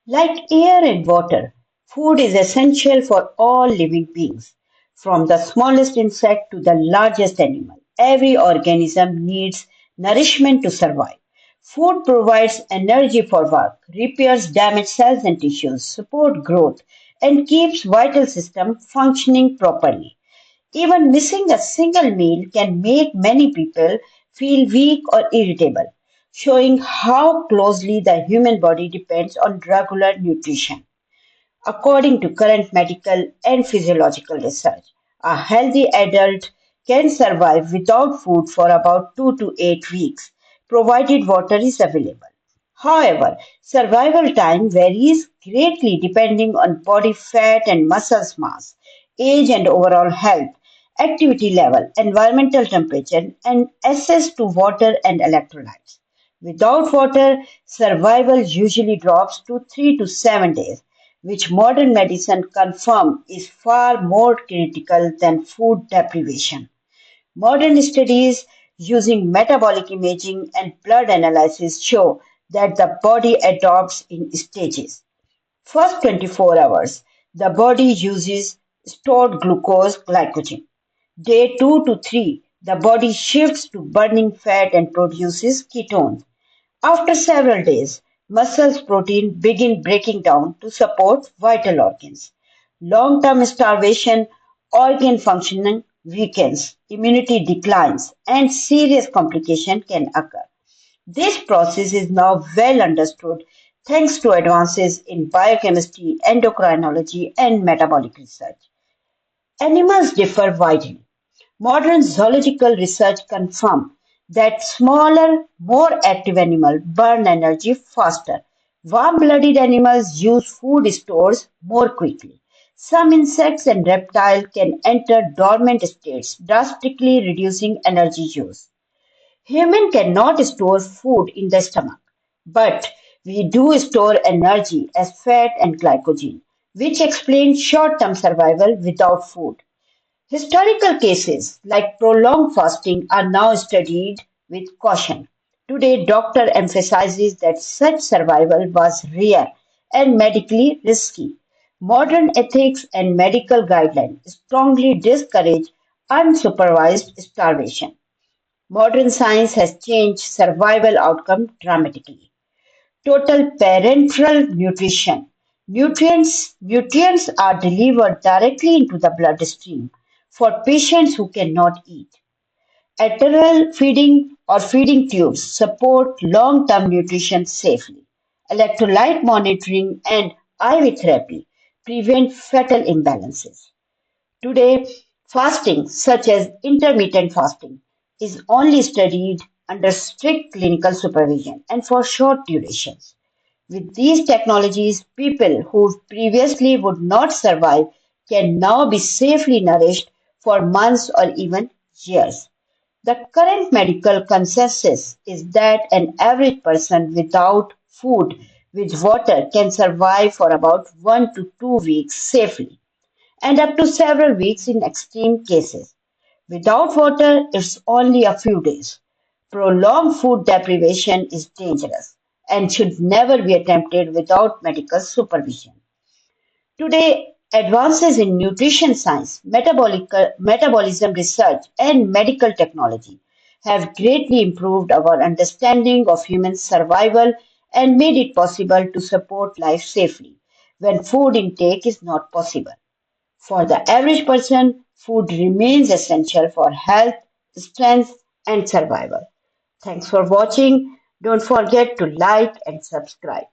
Like air and water, food is essential for all living beings. From the smallest insect to the largest animal, every organism needs nourishment to survive. Food provides energy for work, repairs damaged cells and tissues, supports growth, and keeps vital systems functioning properly. Even missing a single meal can make many people feel weak or irritable, showing how closely the human body depends on regular nutrition. According to current medical and physiological research, a healthy adult can survive without food for about 2 to 8 weeks, provided water is available. However, survival time varies greatly depending on body fat and muscle mass, age and overall health, activity level, environmental temperature, and access to water and electrolytes. Without water, survival usually drops to 3 to 7 days, which modern medicine confirms is far more critical than food deprivation. Modern studies using metabolic imaging and blood analysis show that the body adapts in stages. First 24 hours, the body uses stored glucose glycogen. Day 2 to 3, the body shifts to burning fat and produces ketones. After several days, muscles protein begin breaking down to support vital organs. Long-term starvation, organ functioning weakens, immunity declines, and serious complication can occur. This process is now well understood thanks to advances in biochemistry, endocrinology, and metabolic research. Animals differ widely. Modern zoological research confirms that smaller, more active animals burn energy faster. Warm-blooded animals use food stores more quickly. Some insects and reptiles can enter dormant states, drastically reducing energy use. Human cannot store food in the stomach, but we do store energy as fat and glycogen, which explains short-term survival without food. Historical cases like prolonged fasting are now studied with caution. Today, doctor emphasizes that such survival was rare and medically risky. Modern ethics and medical guidelines strongly discourage unsupervised starvation. Modern science has changed survival outcome dramatically. Total parenteral nutrition. Nutrients are delivered directly into the bloodstream for patients who cannot eat. Enteral feeding or feeding tubes support long-term nutrition safely. Electrolyte monitoring and IV therapy prevent fatal imbalances. Today, fasting, such as intermittent fasting, is only studied under strict clinical supervision and for short durations. With these technologies, people who previously would not survive can now be safely nourished for months or even years. The current medical consensus is that an average person without food with water can survive for about 1 to 2 weeks safely and up to several weeks in extreme cases. Without water, it's only a few days. Prolonged food deprivation is dangerous and should never be attempted without medical supervision. Today, advances in nutrition science, metabolism research, and medical technology have greatly improved our understanding of human survival and made it possible to support life safely when food intake is not possible. For the average person, food remains essential for health, strength, and survival. Thanks for watching. Don't forget to like and subscribe.